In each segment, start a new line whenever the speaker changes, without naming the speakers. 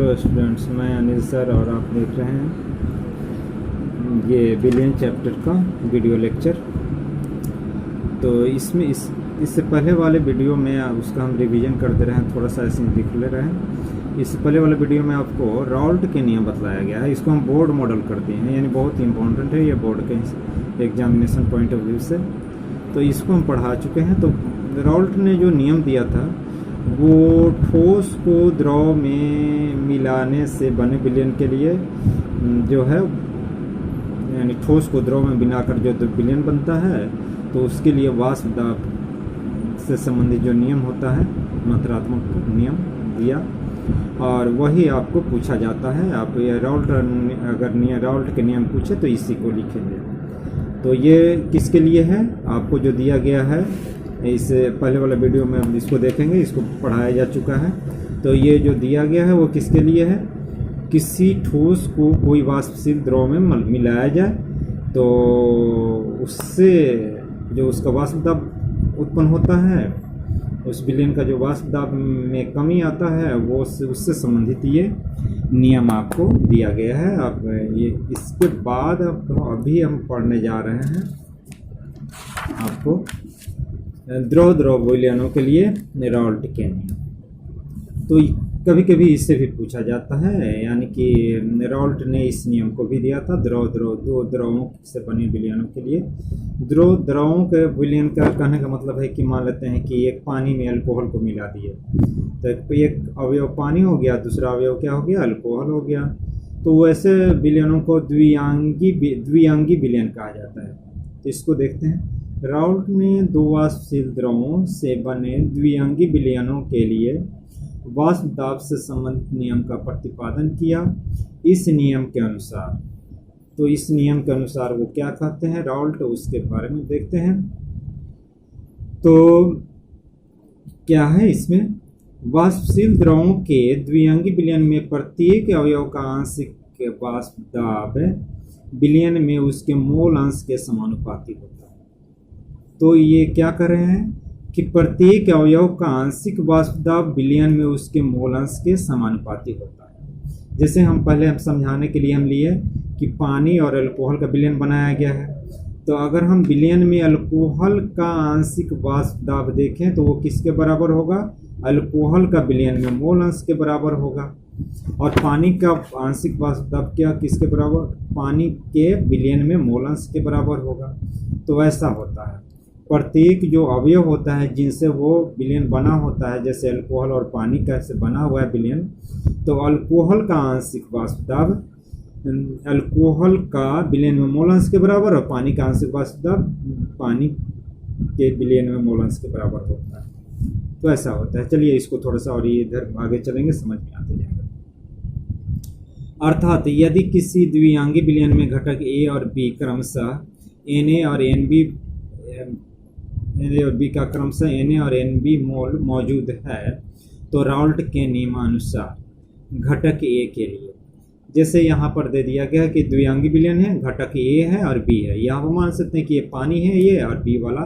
Hello students, मैं Anil sir और आप देख रहे हैं ये बिलियन चैप्टर का वीडियो लेक्चर। तो इसमें इससे पहले वाले वीडियो में उसका हम रिवीजन करते रहे हैं, थोड़ा सा ऐसे दिख ले रहे हैं। इससे पहले वाले वीडियो में आपको राल्ट के नियम बतलाया गया है। इसको हम बोर्ड मॉडल करते हैं, यानी बहुत इंपॉर्टेंट है ये बोर्ड के एग्जामिनेशन पॉइंट ऑफ व्यू से। तो इसको हम पढ़ा चुके हैं। तो राल्ट ने जो नियम दिया था वो ठोस को द्रव में मिलाने से बने विलयन के लिए जो है, यानी ठोस को द्रव में मिलाकर जो विलयन बनता है तो उसके लिए वाष्प दाब से संबंधित जो नियम होता है, मात्रात्मक नियम दिया, और वही आपको पूछा जाता है। आप ये राल्ट अगर राल्ट के नियम पूछे तो इसी को लिखेंगे। तो ये किसके लिए है, आपको जो दिया गया है इससे पहले वाला वीडियो में हम इसको देखेंगे, इसको पढ़ाया जा चुका है। तो ये जो दिया गया है वो किसके लिए है, किसी ठोस को कोई वाष्पशील द्रव में मिलाया जाए तो उससे जो उसका वाष्प दाब उत्पन्न होता है, उस विलयन का जो वाष्प दाब में कमी आता है वो उससे संबंधित ये नियम आपको दिया गया है। आप ये इसके बाद अभी हम पढ़ने जा रहे हैं आपको द्रव विलयनों के लिए राल्ट के नियम। तो कभी कभी इससे भी पूछा जाता है, यानी कि राल्ट ने इस नियम को भी दिया था दो द्रवों से बने विलयनों के लिए। द्रवों के विलयन का कहने का मतलब है कि मान लेते हैं कि एक पानी में अल्कोहल को मिला दिए, तो एक अवयव पानी हो गया, दूसरा अवयव क्या हो गया, अल्कोहल हो गया। तो वैसे विलयनों को द्विआंगी विलयन कहा जाता है। तो इसको देखते हैं। राल्ट ने दो वाष्पशील द्रवों से बने द्विआंगी विलयनों के लिए वाष्प दाब से संबंधित नियम का प्रतिपादन किया इस नियम के अनुसार। तो इस नियम के अनुसार वो क्या कहते हैं राल्ट, उसके बारे में देखते हैं। तो क्या है इसमें, वाष्पशील द्रवों के द्विआंगी विलयन में प्रत्येक अवयव का आंशिक वाष्प दाब विलयन में उसके मोल अंश के समानुपाती होता है। तो ये क्या कर रहे हैं कि प्रत्येक अवयव का आंशिक वाष्प दाब विलयन में उसके मोल अंश के समानुपाती होता है। जैसे हम पहले समझाने के लिए हम लिए कि पानी और अल्कोहल का विलयन बनाया गया है। तो अगर हम विलयन में अल्कोहल का आंशिक वाष्प दाब देखें तो वो किसके बराबर होगा, अल्कोहल का विलयन में मोल अंश के बराबर होगा। और पानी का आंशिक वाष्प दाब क्या किसके बराबर, पानी के विलयन में मोल अंश के बराबर होगा। तो ऐसा होता है, प्रत्येक जो अवयव होता है जिनसे वो विलयन बना होता है, जैसे अल्कोहल और पानी का से बना हुआ है विलयन, तो अल्कोहल का आंशिक वाष्प दाब अल्कोहल का विलयन में मोल अंश के बराबर और पानी का आंशिक वाष्प दाब पानी के विलयन में मोल अंश के बराबर होता है। तो ऐसा होता है। चलिए इसको थोड़ा सा और इधर आगे चलेंगे, समझ में आते जाएगा। अर्थात यदि किसी द्विआंगी विलयन में घटक ए और बी क्रमशः Na और Nb और बी का क्रमशः Na और Nb मोल मौजूद है तो राल्ट के नियमानुसार घटक ए के लिए, जैसे यहाँ पर दे दिया गया कि द्विआंगी विलयन है, घटक ए है और बी है, यहाँ पर मान सकते हैं कि ये पानी है ये और बी वाला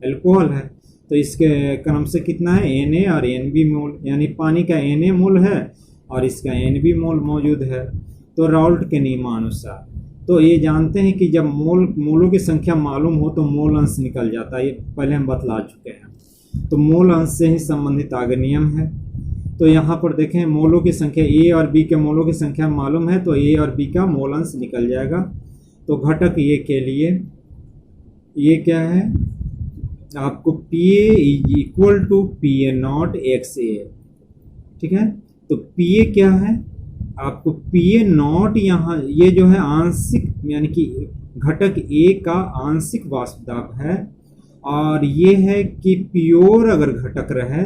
अल्कोहल है। तो इसके क्रम से कितना है, Na और Nb मोल, यानी पानी का Na मोल है और इसका Nb मोल मौजूद है। तो राल्ट के नियमानुसार तो ये जानते हैं कि जब मोलों की संख्या मालूम हो तो मोल अंश निकल जाता है, ये पहले हम बतला चुके हैं। तो मोल अंश से ही संबंधित आगे नियम है। तो यहाँ पर देखें मोलों की संख्या ए और बी के मोलों की संख्या मालूम है तो ए और बी का मोल अंश निकल जाएगा। तो घटक ए के लिए ये क्या है, आपको Pa equal to Pa0 XA, ठीक है। तो Pa क्या है, आपको Pa0 यहाँ ये जो है आंशिक, यानी कि घटक ए का आंशिक वाष्प दाब है, और ये है कि प्योर अगर घटक रहे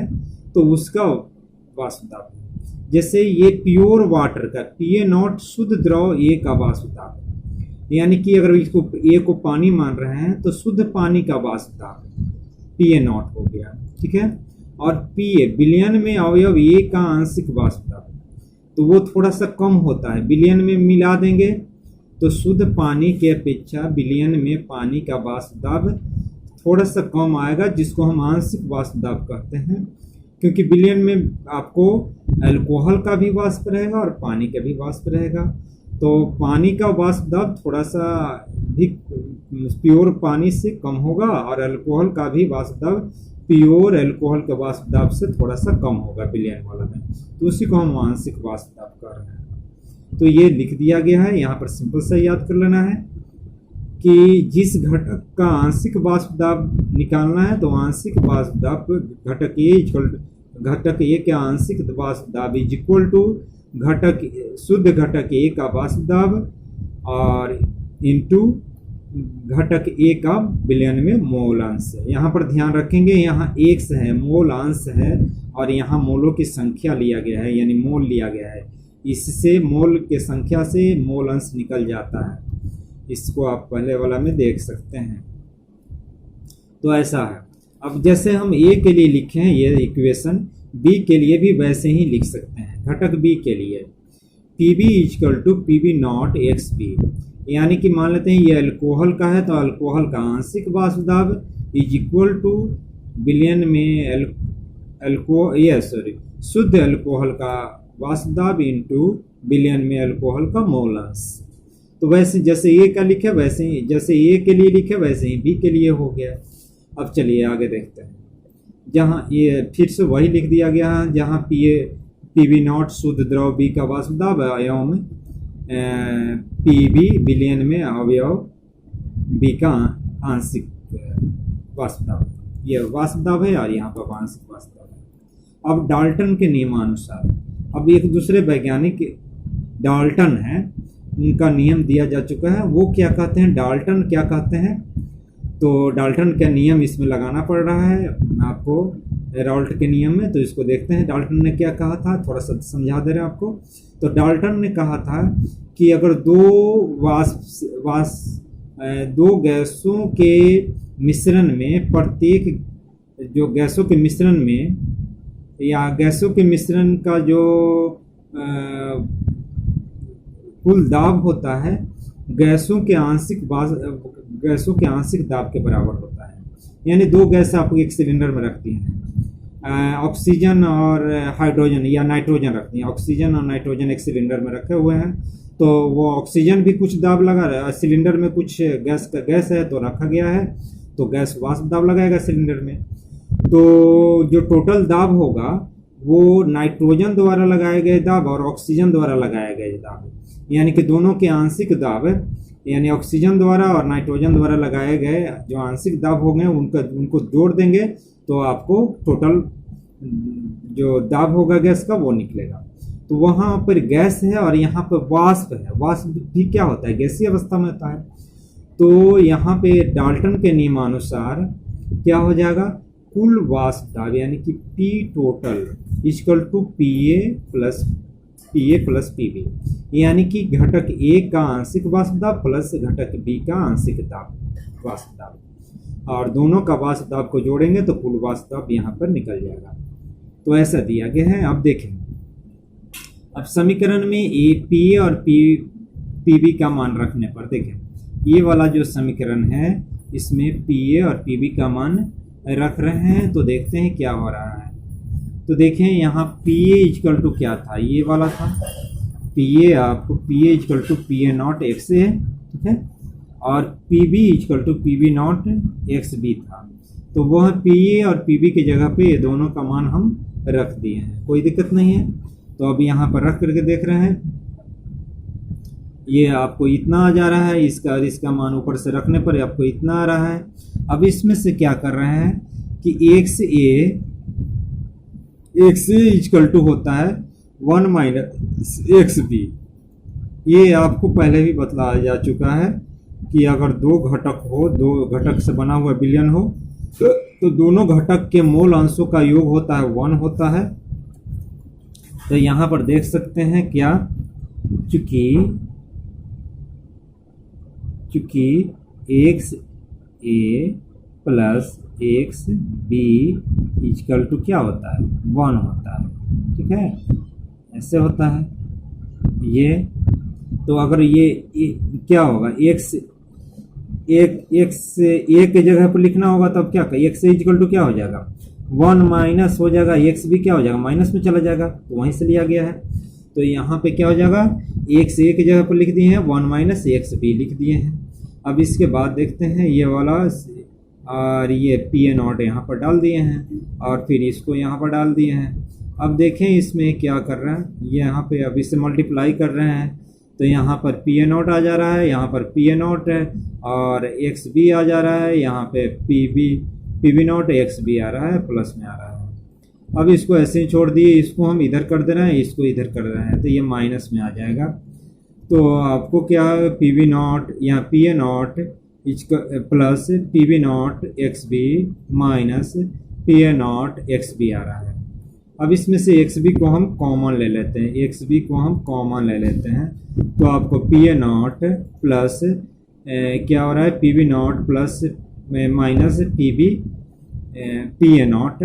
तो उसका वाष्प दाब है। जैसे ये प्योर वाटर का Pa0 शुद्ध द्रव ए का वाष्प दाब है, यानी कि अगर इसको ए को पानी मान रहे हैं तो शुद्ध पानी का वाष्प दाब Pa0 हो गया, ठीक है। और Pa विलयन में अवयव ए का आंशिक वाष्प दाब तो वो थोड़ा सा कम होता है, विलयन में मिला देंगे तो शुद्ध पानी के अपेक्षा विलयन में पानी का वाष्प दाब थोड़ा सा कम आएगा, जिसको हम आंशिक वाष्प दाब कहते हैं। क्योंकि विलयन में आपको अल्कोहल का भी वाष्प रहेगा और पानी का भी वाष्प रहेगा। तो पानी का वाष्प दाब थोड़ा सा भी प्योर पानी से कम होगा और अल्कोहल का भी वाष्प दाब प्योर अल्कोहल के वाष्प दाब से थोड़ा सा कम होगा विलयन वाला में। तो उसी को हम आंशिक वाष्प दाब कर रहे हैं। तो ये लिख दिया गया है, यहाँ पर सिंपल सा याद कर लेना है कि जिस घटक का आंशिक वाष्प दाब निकालना है तो आंशिक वाष्प दाब घटक ए के आंशिक वाष्प दाब इज इक्वल टू शुद्ध घटक ए का वाष्प दाब और इनटू घटक ए का विलयन में मोल अंश है। यहाँ पर ध्यान रखेंगे, यहाँ एक्स है, मोल अंश है और यहाँ मोलों की संख्या लिया गया है, यानी मोल लिया गया है। इससे मोल के संख्या से मोल अंश निकल जाता है। इसको आप पहले वाला में देख सकते हैं। तो ऐसा है। अब जैसे हम ए के लिए लिखे हैं ये इक्वेशन, बी के लिए भी वैसे ही लिख सकते हैं। घटक बी के लिए PB equal to PB not x B, यानी कि मान लेते हैं ये अल्कोहल का है तो अल्कोहल का आंशिक वाष्प दाब इज इक्वल टू विलयन में शुद्ध अल्कोहल का वाष्प दाब इंटू विलयन में अल्कोहल का मोल अंश। तो वैसे जैसे ए का लिखे वैसे ही, जैसे ए के लिए लिखे वैसे ही बी के लिए हो गया। अब चलिए आगे देखते हैं। जहाँ ये फिर से वही लिख दिया गया है, जहाँ पीबी नॉट शुद्ध द्रव बी का वाष्प दाब एवं पीबी विलयन में अवयव बी का आंशिक वाष्प दाब, ये वाष्प दाब है और यहाँ पर आंशिक वाष्प दाब है। अब डाल्टन के नियमानुसार, अब एक दूसरे वैज्ञानिक डाल्टन है, उनका नियम दिया जा चुका है। वो क्या कहते हैं, डाल्टन क्या कहते हैं, तो डाल्टन का नियम इसमें लगाना पड़ रहा है आपको हेराल्ट के नियम में। तो इसको देखते हैं डाल्टन ने क्या कहा था, थोड़ा सा समझा दे रहे हैं आपको। तो डाल्टन ने कहा था कि अगर दो गैसों के मिश्रण में प्रत्येक जो गैसों के मिश्रण में या गैसों के मिश्रण का जो कुल दाब होता है गैसों के आंशिक दाब के बराबर होता है। यानी दो गैस आप एक सिलेंडर में रखती हैं, ऑक्सीजन और हाइड्रोजन या नाइट्रोजन रखती हैं। ऑक्सीजन और नाइट्रोजन एक सिलेंडर में रखे हुए हैं, तो वो ऑक्सीजन भी कुछ दाब लगा रहा है, सिलेंडर में कुछ गैस है तो रखा गया है, तो गैस वाष्प दाब लगाएगा सिलेंडर में। तो जो टोटल दाब होगा वो नाइट्रोजन द्वारा लगाए गए दाब और ऑक्सीजन द्वारा लगाए गए दाब, यानी कि दोनों के आंशिक दाब, यानी ऑक्सीजन द्वारा और नाइट्रोजन द्वारा लगाए गए जो आंशिक दाब हो गए उनको जोड़ देंगे तो आपको टोटल जो दाब होगा गैस का वो निकलेगा। तो वहाँ पर गैस है और यहाँ पर वाष्प है। वाष्प भी क्या होता है, गैसीय अवस्था में होता है। तो यहाँ पे डाल्टन के नियमानुसार क्या हो जाएगा, कुल वाष्प दाब यानी कि P total equal to PA plus PB, यानी कि घटक A का आंशिक वाष्प दाब प्लस घटक B का आंशिक दाब वाष्प दाब, और दोनों का वाष्प दाब को जोड़ेंगे तो कुल वाष्प दाब यहाँ पर निकल जाएगा। तो ऐसा दिया गया है। अब देखें, अब समीकरण में PA और PB का मान रखने पर देखें, ये वाला जो समीकरण है इसमें PA और PB का मान रख रहे हैं। तो देखते हैं क्या हो रहा है। तो देखें यहाँ PA इक्वल टू क्या था, ये वाला था PA, आपको PA equal to PA not x है, ठीक है, और PB equal to PB not x B था। तो वह PA और PB की जगह पे ये दोनों का मान हम रख दिए हैं, कोई दिक्कत नहीं है। तो अब यहाँ पर रख करके देख रहे हैं, ये आपको इतना आ जा रहा है, इसका मान ऊपर से रखने पर आपको इतना आ रहा है। अब इसमें से क्या कर रहे हैं कि एक्स ए इक्वल टू होता है 1 माइनस एक्स बी। ये आपको पहले भी बतलाया जा चुका है कि अगर दो घटक से बना हुआ विलयन हो तो दोनों घटक के मोल अंशों का योग होता है 1 होता है। तो यहाँ पर देख सकते हैं क्या, चूंकि x A plus x B equal to क्या होता है 1 होता है, ठीक है, ऐसे होता है ये। तो अगर ये क्या होगा, एक्स ए के जगह पर लिखना होगा तब क्या, एक्स इक्वल टू क्या हो जाएगा वन माइनस हो जाएगा, एक्स भी क्या हो जाएगा, माइनस में चला जाएगा, तो वहीं से लिया गया है। तो यहाँ पे क्या हो जाएगा, एक्स एक जगह पर लिख दिए हैं, वन माइनस एक्स भी लिख दिए हैं। अब इसके बाद देखते हैं ये वाला, और ये पी ए नॉट यहाँ पर डाल दिए हैं और फिर इसको यहाँ पर डाल दिए हैं। अब देखें इसमें क्या कर रहे हैं, ये यहाँ पे अब इससे मल्टीप्लाई कर रहे हैं, तो यहाँ पर पी ए नॉट आ जा रहा है, यहाँ पर पी ए नॉट है और एक्स भी आ जा रहा है, यहाँ पे पी बी नॉट एक्स भी आ रहा है, प्लस में आ रहा है। अब इसको ऐसे ही छोड़ दिए, इसको हम इधर कर दे रहे हैं, इसको इधर कर रहे हैं, तो ये माइनस में आ जाएगा। तो आपको क्या है, पी वी नॉट या P A not plus P V not x B minus P A not x B आ रहा है। अब इसमें से एक्स बी को हम कॉमन ले लेते हैं, एक्स बी को हम कॉमन ले लेते हैं, तो आपको पी ए नॉट प्लस क्या हो रहा है, P V not plus minus P A not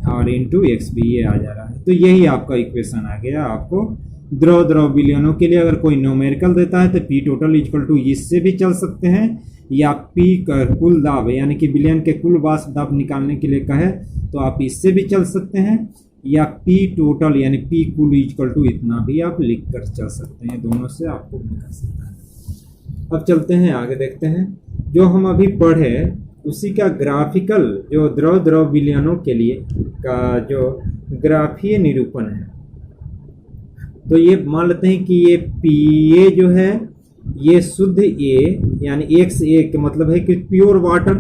और इंटू एक्स बी, ये आ जा रहा है। तो यही आपका इक्वेशन आ गया। आपको द्रव विलयनों के लिए अगर कोई न्यूमेरिकल देता है तो पी टोटल इक्वल टू इससे भी चल सकते हैं, या पी का कुल दाब यानी कि विलयन के कुल वाष्प दाब निकालने के लिए कहे तो आप इससे भी चल सकते हैं, या पी टोटल यानी पी कुल इक्वल टू इतना भी आप लिख कर चल सकते हैं, दोनों से आपको निकल सकता है। अब चलते हैं आगे, देखते हैं जो हम अभी पढ़े उसी का ग्राफिकल, जो द्रव विलयनों के लिए का जो ग्राफीय निरूपण है। तो ये मान लेते हैं कि ये पी ए जो है ये शुद्ध ए यानी एक्स ए का मतलब है कि प्योर वाटर,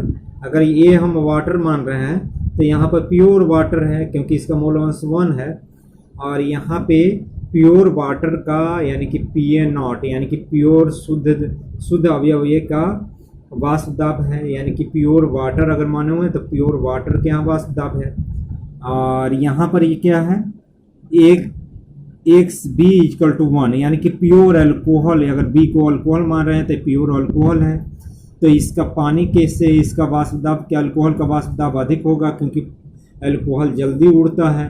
अगर ये हम वाटर मान रहे हैं तो यहाँ पर प्योर वाटर है क्योंकि इसका मोल अंश 1 है, और यहाँ पे प्योर वाटर का यानी कि पी ए नॉट यानी कि प्योर शुद्ध अवयव का वाष्प दाब है, यानी कि प्योर वाटर अगर माने हुए तो प्योर वाटर के यहाँ वाष्प दाब है। और यहाँ पर ये क्या है, एक एक्स बी इक्वल टू 1 यानी कि प्योर अल्कोहल, अगर बी को अल्कोहल मान रहे हैं तो प्योर अल्कोहल है, तो इसका पानी के से इसका वाष्प दाब क्या, अल्कोहल का वाष्प दाब अधिक होगा क्योंकि अल्कोहल जल्दी उड़ता है,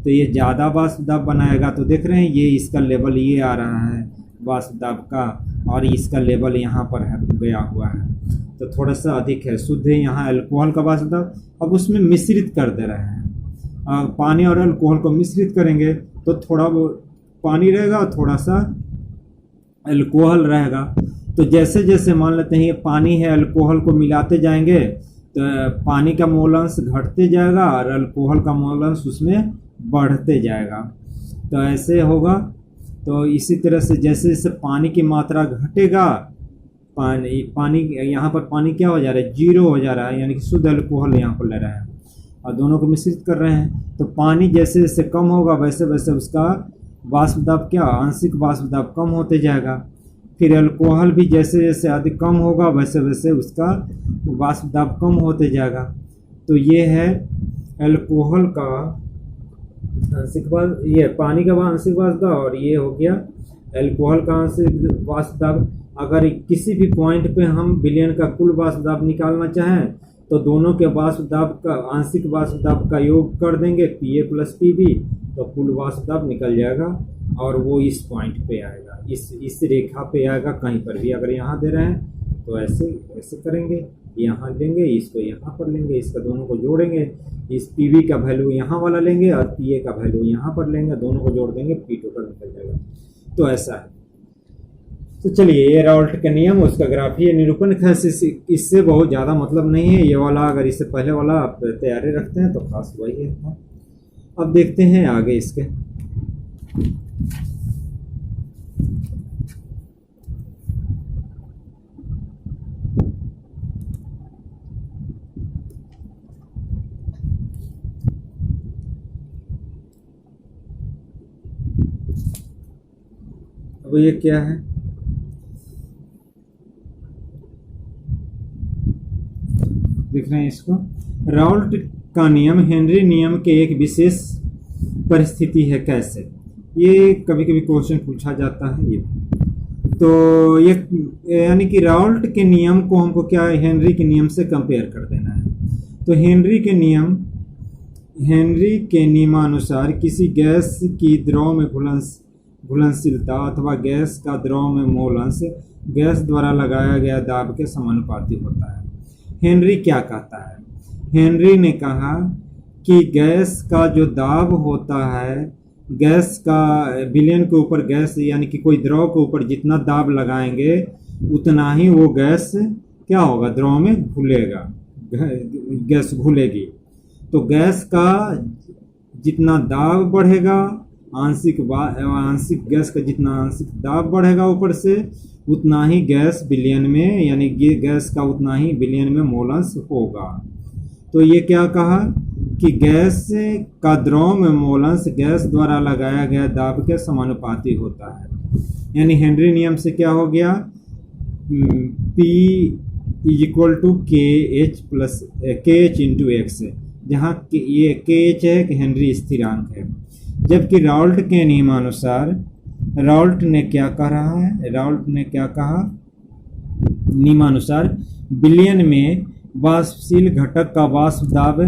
तो ये ज़्यादा वाष्प दाब बनाएगा। तो देख रहे हैं ये इसका लेवल ये आ रहा है वाष्प दाब का, और इसका लेवल यहाँ पर है गया हुआ है, तो थोड़ा सा अधिक है। शुद्ध है यहाँ अल्कोहल का वाष्प दाब। अब उसमें मिश्रित कर दे रहे हैं, पानी और अल्कोहल को मिश्रित करेंगे तो थोड़ा वो पानी रहेगा और थोड़ा सा अल्कोहल रहेगा। तो जैसे जैसे मान लेते हैं ये पानी है, अल्कोहल को मिलाते जाएंगे तो पानी का मोलांश घटते जाएगा और अल्कोहल का मोलांश उसमें बढ़ते जाएगा। तो ऐसे होगा। तो इसी तरह से जैसे जैसे पानी की मात्रा घटेगा, पानी यहाँ पर पानी क्या हो जा रहा है, 0 हो जा रहा है, यानी कि शुद्ध अल्कोहल यहाँ पर ले रहा है और दोनों को मिश्रित कर रहे हैं। तो पानी जैसे जैसे कम होगा वैसे वैसे उसका वाष्प दाब क्या, आंशिक वाष्प दाब कम होते जाएगा। फिर अल्कोहल भी जैसे जैसे अधिक कम होगा वैसे वैसे उसका वाष्प दाब कम होते जाएगा। तो ये है अल्कोहल का आंशिक वाष्प, ये पानी का आंशिक वाष्प दाब, और ये हो गया अल्कोहल का आंशिक वाष्प दाब। अगर किसी भी पॉइंट पे हम विलयन का कुल वाष्प दाब निकालना चाहें तो दोनों के वाष्प दाब का आंशिक वाष्प दाब का योग कर देंगे P A plus P B, तो कुल वाष्प दाब निकल जाएगा और वो इस पॉइंट पे आएगा, इस रेखा पे आएगा। कहीं पर भी अगर यहाँ दे रहे हैं तो ऐसे करेंगे, यहाँ लेंगे, इसको यहाँ पर लेंगे, इसका दोनों को जोड़ेंगे, इस पी बी का वैल्यू यहाँ वाला लेंगे और पी ए का वैल्यू यहाँ पर लेंगे, दोनों को जोड़ देंगे, पी टोटल निकल जाएगा। तो ऐसा है। तो चलिए ये राउल्ट का नियम, उसका ग्राफीय निरूपण, इससे बहुत ज़्यादा मतलब नहीं है। ये वाला अगर इससे पहले वाला आप तैयारी रखते हैं तो खास वही है। अब देखते हैं आगे इसके। अब ये क्या है, देख रहे हैं इसको, राउल्ट का नियम हेनरी नियम के एक विशेष परिस्थिति है। कैसे, ये कभी कभी क्वेश्चन पूछा जाता है। ये तो ये यानी कि राउल्ट के नियम को हमको क्या है, हेनरी के नियम से कंपेयर कर देना है। तो हेनरी के नियमानुसार किसी गैस की द्रव में घुलनशीलता अथवा गैस का द्रव में मोल अंश गैस द्वारा लगाया गया दाब के समानुपाती होता है। हेनरी क्या कहता है, हेनरी ने कहा कि गैस का जो दाब होता है, गैस का विलयन के ऊपर गैस यानी कि कोई द्रव के ऊपर जितना दाब लगाएंगे उतना ही वो गैस क्या होगा, द्रव में घुलेगा, गैस घुलेगी। तो गैस का जितना दाब बढ़ेगा, आंशिक गैस का जितना आंशिक दाब बढ़ेगा ऊपर से, उतना ही गैस विलयन में यानी गैस का उतना ही विलयन में मोल अंश होगा। तो ये क्या कहा कि गैस का द्रव में मोल अंश गैस द्वारा लगाया गया दाब के समानुपाती होता है। यानी हेनरी नियम से क्या हो गया, P = KH इंटू एक्स, जहाँ ये KH है कि हेनरी स्थिरांक है। जबकि राल्ट के नियमानुसार, राल्ट ने क्या कहा, नियमानुसार विलयन में वाष्पशील घटक का वाष्प दाब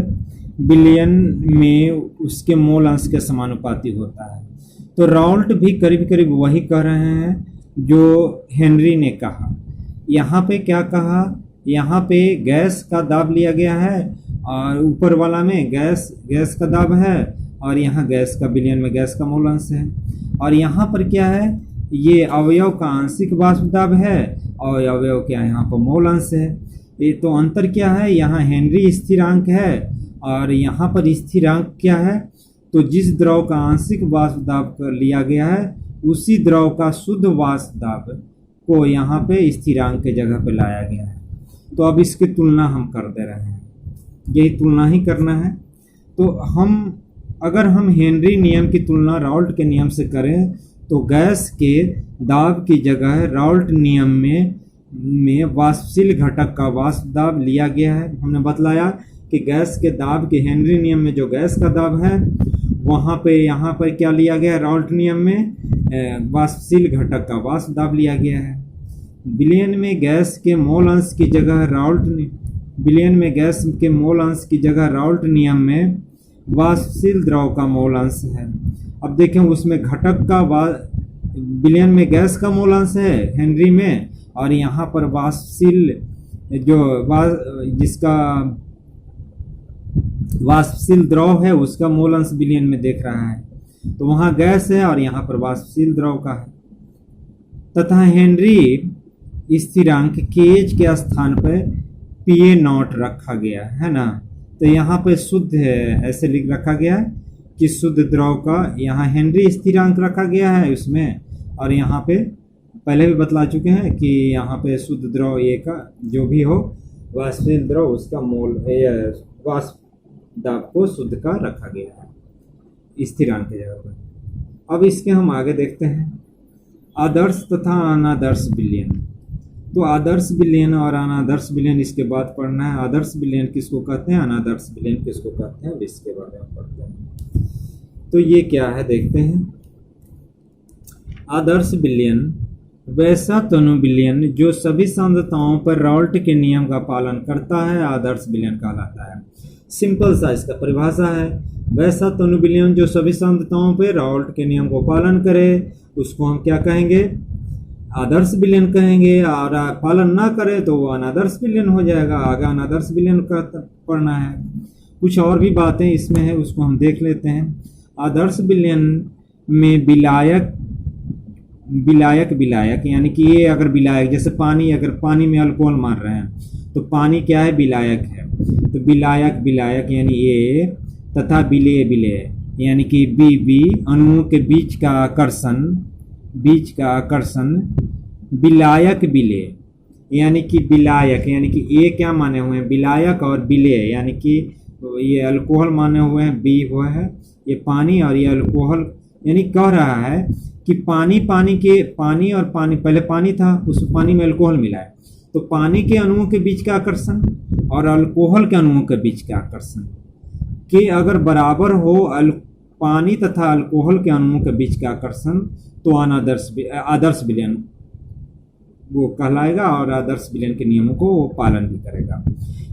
विलयन में उसके मोल अंश के समानुपाती होता है। तो राल्ट भी करीब करीब वही कह रहे हैं जो हेनरी ने कहा। यहाँ पे क्या कहा, यहाँ पे गैस का दाब लिया गया है और ऊपर वाला में गैस का दाब है और यहाँ गैस का विलयन में गैस का मोल अंश है। और यहाँ पर क्या है, ये अवयव का आंशिक वाष्प दाब है और अवयव क्या है, यहाँ पर मोल अंश है। ये तो अंतर क्या है, यहाँ हेनरी स्थिरांक है और यहाँ पर स्थिरांक क्या है। तो जिस द्रव का आंशिक वाष्प दाब लिया गया है उसी द्रव का शुद्ध वाष्प दाब को यहाँ पे स्थिरांक के जगह पे लाया गया है। तो अब इसकी तुलना हम कर दे रहे हैं, यही तुलना ही करना है। तो अगर हम हेनरी नियम की तुलना राल्ट के नियम से करें तो गैस के दाब की जगह राल्ट नियम में वाष्पशील घटक का वाष्प दाब लिया गया है। हमने बतलाया कि गैस के दाब के हेनरी नियम में जो गैस का दाब है वहाँ पे यहाँ पर क्या लिया गया है, राल्ट नियम में वाष्पशील घटक का वाष्प दाब लिया गया है। विलयन में गैस के मोल अंश की जगह राल्ट नियम में वाष्पशील द्रव का मोल अंश है। अब देखें उसमें घटक का विलयन में गैस का मोल अंश है हेनरी में, और यहाँ पर वाष्पशील जिसका वाष्पशील द्रव है उसका मोल अंश विलयन में देख रहा है। तो वहाँ गैस है और यहाँ पर वाष्पशील द्रव का है। तथा हेनरी स्थिरांक KH के स्थान पर PA0 रखा गया है ना। तो यहाँ पे शुद्ध है, ऐसे लिख रखा गया है कि शुद्ध द्रव का यहाँ हेनरी स्थिरांक रखा गया है उसमें, और यहाँ पे पहले भी बतला चुके हैं कि यहाँ पे शुद्ध द्रव A का जो भी हो वाष्पशील द्रव उसका मोल वाष्प दाब को शुद्ध का रखा गया है स्थिरांक के जगह पर। अब इसके हम आगे देखते हैं आदर्श तथा अनादर्श विलयन। तो आदर्श विलयन और अनादर्श विलयन इसके बाद पढ़ना है। आदर्श विलयन किसको कहते हैं, अनादर्श विलयन किसको कहते हैं, इसके बारे में पढ़ते हैं। तो ये क्या है देखते हैं। आदर्श विलयन वैसा तनु विलयन जो सभी सांद्रताओं पर राल्ट के नियम का पालन करता है आदर्श विलयन कहलाता है। सिंपल सा इसका परिभाषा है, वैसा तनु विलयन जो सभी सांद्रताओं पर राल्ट के नियम को पालन करे उसको हम क्या कहेंगे, आदर्श विलयन कहेंगे, और पालन ना करे तो वो अनादर्श विलयन हो जाएगा। आगे अनादर्श विलयन का पढ़ना है। कुछ और भी बातें इसमें है उसको हम देख लेते हैं। आदर्श विलयन में विलायक यानी कि ये अगर विलायक जैसे पानी, अगर पानी में अल्कोहल मार रहे हैं तो पानी क्या है, विलायक है। तो विलायक यानी ये तथा विलेय यानी कि बी अणुओं के बीच का आकर्षण विलायक विलेय यानी कि विलायक यानी कि ये क्या माने हुए हैं, विलायक और विलेय यानी कि ये अल्कोहल माने हुए हैं, बी हुआ है ये पानी और ये अल्कोहल, यानी कह रहा है कि पानी और पानी पहले पानी था उस पानी में अल्कोहल मिला है, तो पानी के अणुओं के बीच का आकर्षण और अल्कोहल के अणुओं के बीच का आकर्षण के अगर बराबर हो पानी तथा अल्कोहल के अणुओं के बीच का आकर्षण तो आदर्श विलयन वो कहलाएगा और आदर्श विलयन के नियमों को वो पालन भी करेगा।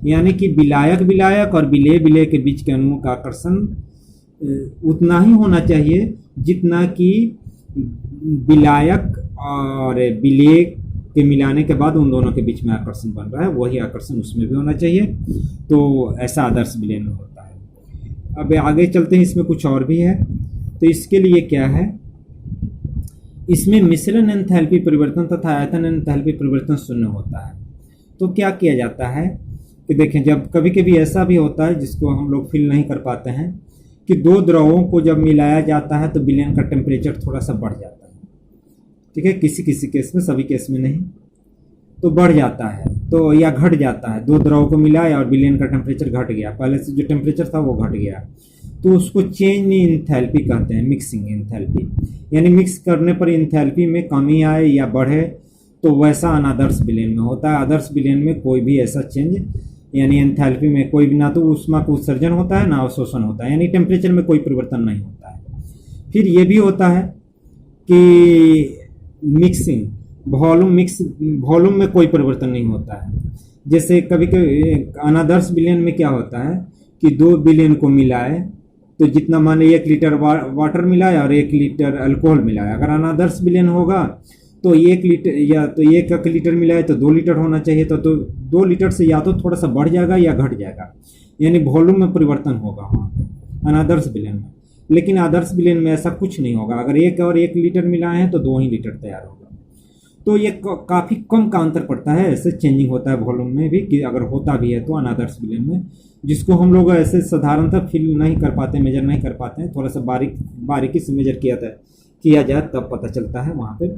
यानी कि विलायक और विलेय के बीच के अणुओं का आकर्षण उतना ही होना चाहिए जितना कि विलायक और विलेय के मिलाने के बाद उन दोनों के बीच में आकर्षण बन रहा है, वही आकर्षण उसमें भी होना चाहिए। तो ऐसा आदर्श विलयन होता है। अब आगे चलते हैं, इसमें कुछ और भी है। तो इसके लिए क्या है, इसमें मिश्रण एंथैल्पी परिवर्तन तथा आयतन एंथैल्पी परिवर्तन शून्य होता है। तो क्या किया जाता है कि देखें, जब कभी कभी ऐसा भी होता है जिसको हम लोग फील नहीं कर पाते हैं कि दो द्रवों को जब मिलाया जाता है तो विलयन का टेम्परेचर थोड़ा सा बढ़ जाता है, ठीक है, किसी किसी केस में, सभी केस में नहीं, तो बढ़ जाता है तो या घट जाता है। दो द्रव को मिलाया और विलयन का टेम्परेचर घट गया, पहले से जो टेम्परेचर था वो घट गया, तो उसको चेंज इन एंथैल्पी कहते हैं, मिक्सिंग एंथैल्पी। यानी मिक्स करने पर एंथैल्पी में कमी आए या बढ़े, तो वैसा अनादर्श विलयन में होता है। आदर्श विलयन में कोई भी ऐसा चेंज, यानी एंथैल्पी में कोई भी, ना तो ऊष्मा का उत्सर्जन होता है ना अवशोषण होता है, यानी टेम्परेचर में कोई परिवर्तन नहीं होता है। फिर ये भी होता है कि मिक्सिंग वॉल्यूम में कोई परिवर्तन नहीं होता है। जैसे कभी कभी अनादर्श विलयन में क्या होता है कि दो विलयन को मिलाए तो जितना, मान लीजिए 1 लीटर वाटर मिलाया और 1 लीटर अल्कोहल मिलाया, अगर अनादर्श विलयन होगा तो 1 लीटर या तो 1 लीटर मिलाए तो 2 लीटर होना चाहिए, तो 2 लीटर से या तो थोड़ा सा बढ़ जाएगा या घट जाएगा, यानी वॉल्यूम में परिवर्तन होगा वहाँ पे अनादर्श विलयन में। लेकिन आदर्श विलयन में ऐसा कुछ नहीं होगा, अगर 1 और 1 लीटर मिलाए हैं तो 2 ही लीटर तैयार होगा। तो ये काफ़ी कम का अंतर पड़ता है, ऐसे चेंजिंग होता है वॉल्यूम में भी, कि अगर होता भी है तो अनादर्श विलयन में, जिसको हम लोग ऐसे साधारणतः फील नहीं कर पाते, मेजर नहीं कर पाते हैं, थोड़ा सा बारीकी से मेजर किया जाए तब पता चलता है वहाँ पे।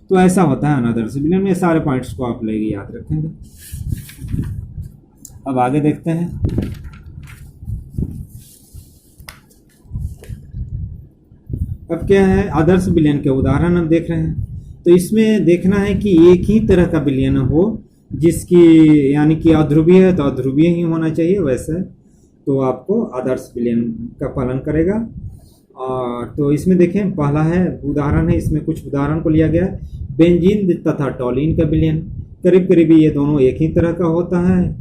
तो ऐसा होता है अनादर्श विलयन में। सारे पॉइंट्स को आप लेके याद रखेंगे। अब आगे देखते हैं। अब क्या है, आदर्श विलयन के उदाहरण हम देख रहे हैं। तो इसमें देखना है कि एक ही तरह का विलयन हो, जिसकी यानी कि अध्रुवीय है तो अध्रुवीय ही होना चाहिए, वैसे तो आपको आदर्श विलयन का पालन करेगा। और तो इसमें देखें, पहला है उदाहरण है, इसमें कुछ उदाहरण को लिया गया है। बेंजीन तथा टॉलिन का विलयन, करीब करीब ये दोनों एक ही तरह का होता है,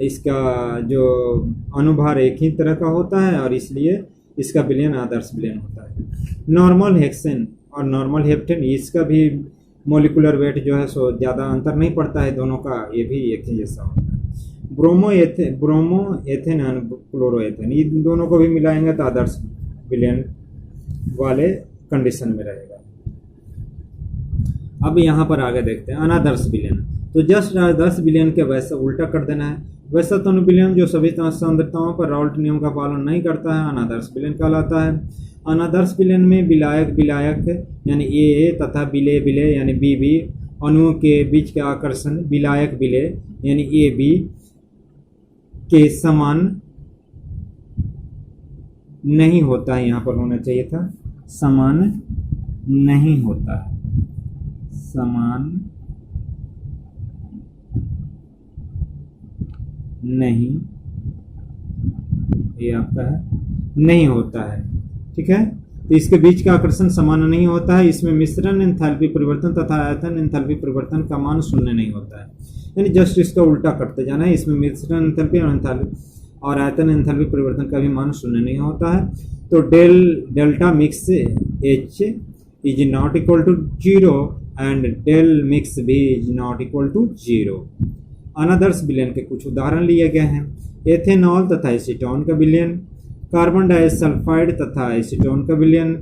इसका जो अनुभार एक ही तरह का होता है और इसलिए इसका विलयन आदर्श विलयन होता है। नॉर्मल हेक्सेन और नॉर्मल हेप्टेन, इसका भी मोलिकुलर वेट जो है सो ज़्यादा अंतर नहीं पड़ता है दोनों का, ये भी एक ही जैसा होता है। ब्रोमो एथेन और क्लोरोएथेन, इन दोनों को भी मिलाएंगे तो आदर्श विलयन वाले कंडीशन में रहेगा। अब यहाँ पर आगे देखते हैं अनादर्श विलयन। तो जस्ट आदर्श विलयन के वैसा उल्टा कर देना है। वैसा तनु विलयन जो सभी सांद्रताओं पर राल्ट नियम का पालन नहीं करता है अनादर्श विलयन कहलाता है। अनादर्श विलयन में विलायक यानी ए तथा विलेय यानी बी अणुओं के बीच का आकर्षण विलायक विलेय यानी ए बी के समान नहीं होता है, यहाँ पर होना चाहिए था समान नहीं होता है, समान नहीं, ये आपका है नहीं होता है, ठीक है। तो इसके बीच का आकर्षण समान नहीं होता है। इसमें मिश्रण एंथैल्पी परिवर्तन तथा आयतन एंथैल्पी परिवर्तन का मान शून्य नहीं होता है, यानी जस्ट इसका उल्टा करते जाना है। इसमें मिश्रण एंथैल्पी और आयतन एंथैल्पी परिवर्तन का भी मान शून्य नहीं होता है। तो delta mix H is not equal to 0 and del mix B is not equal to 0। अनादर्श विलयन के कुछ उदाहरण लिए गए हैं। एथेनॉल तथा एसीटोन का विलयन, कार्बन डाइसल्फाइड तथा एसीटोन का विलयन,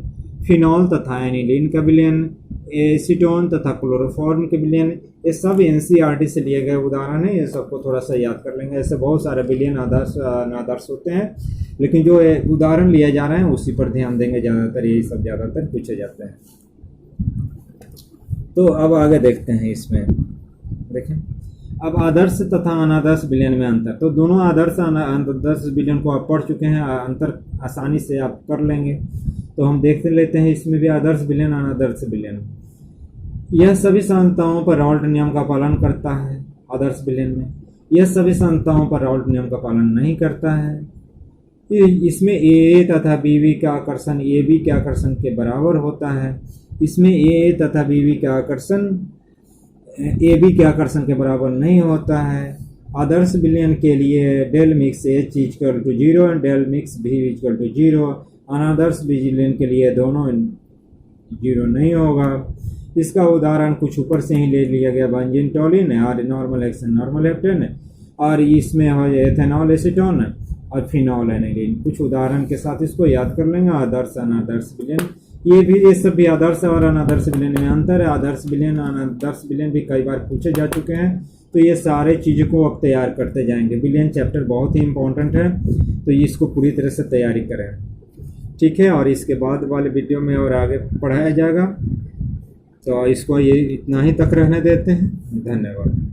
फिनॉल तथा एनिलीन का विलयन, एसीटोन तथा क्लोरोफॉर्म के विलयन। ये सब एनसीईआरटी से लिए गए उदाहरण हैं, ये सबको थोड़ा सा याद कर लेंगे। ऐसे बहुत सारे विलयन अनादर्श होते हैं, लेकिन जो उदाहरण लिए जा रहे हैं उसी पर ध्यान देंगे ज़्यादातर, यही सब ज़्यादातर पूछे जाते हैं। तो अब आगे देखते हैं। इसमें देखें अब आदर्श तथा अनादर्श विलयन में अंतर। तो दोनों आदर्श अनादर्श विलयन को आप पढ़ चुके हैं, अंतर आसानी से आप कर लेंगे। तो हम देखते लेते हैं इसमें भी आदर्श विलयन अनादर्श विलयन। यह सभी सांद्रताओं पर राल्ट नियम का पालन करता है आदर्श विलयन में, यह सभी सांद्रताओं पर राल्ट नियम का पालन नहीं करता है। इसमें ए तथा बीवी का आकर्षण ए बी के आकर्षण के बराबर होता है। इसमें ए तथा बीवी का आकर्षण ए बी के आकर्षण के बराबर नहीं होता है। आदर्श विलयन के लिए del mix H equal to 0 and del mix B equal to 0। अनादर्श विलयन के लिए दोनों 0 नहीं होगा। इसका उदाहरण कुछ ऊपर से ही ले लिया गया, बेंजीन टॉलिन और नॉर्मल हेक्सेन नॉर्मल हेप्टेन, और इसमें हो एथेनॉल एसीटोन और फिनॉल एनिलीन। कुछ उदाहरण के साथ इसको याद कर लेंगे। आदर्श अनादर्श विलयन, ये सब भी आदर्श और अनादर्श विलयन में अंतर है। आदर्श विलयन अनादर्श विलयन भी कई बार पूछे जा चुके हैं, तो ये सारे चीज़ों को अब तैयार करते जाएंगे। विलयन चैप्टर बहुत ही इंपॉर्टेंट है, तो इसको पूरी तरह से तैयारी करें, ठीक है। और इसके बाद वाले वीडियो में और आगे पढ़ाया जाएगा, तो इसको ये इतना ही तक रहने देते हैं। धन्यवाद।